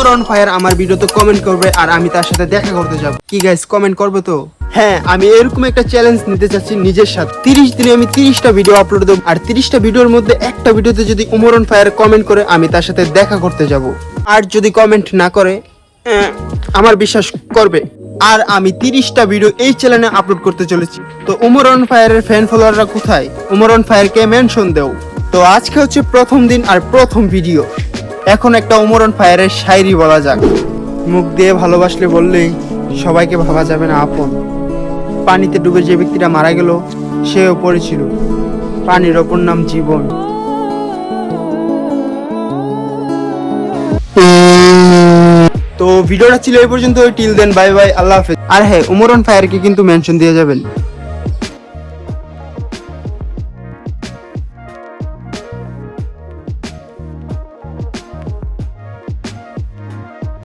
Umar on fire আমার ভিডিওতে comment করবে আর আমি তার সাথে দেখা করতে যাব। কি গাইস, কমেন্ট করবে তো? হ্যাঁ, আমি এরকম একটা চ্যালেঞ্জ নিতে চাচ্ছি নিজের সাথে। 30 দিনে আমি 30টা ভিডিও আপলোড দেব, আর 30টা ভিডিওর মধ্যে একটা ভিডিওতে যদি উমর অন ফায়ার কমেন্ট করে আমি তার সাথে দেখা করতে যাব। আর যদি কমেন্ট না করে, আমার বিশ্বাস করবে। আর আমি 30টা ভিডিও এই চ্যানেলে আপলোড করতে চলেছি। তো উমর অন ফায়ারের ফ্যান ফলোয়াররা কোথায়? উমর অন ফায়ারকে মেনশন দেও। তো আজকে হচ্ছে প্রথম দিন আর প্রথম ভিডিও। এখন একটা উমর অন ফায়ারের শায়রি বলা যাক। মুখ দিয়ে ভালোবাসলে বললেই সবাইকে ভাবা যাবে না আপন। পানিতে ডুবে যে ব্যক্তিটা মারা গেল সেও পড়েছিল, পানির অপর নাম জীবন। তো ভিডিওটা ছিল এই পর্যন্ত। টিল দেন, বাই বাই, আল্লাহ হাফেজ। আর হ্যাঁ, উমর অন ফায়ারকে কিন্তু মেনশন দিয়ে যাবেন।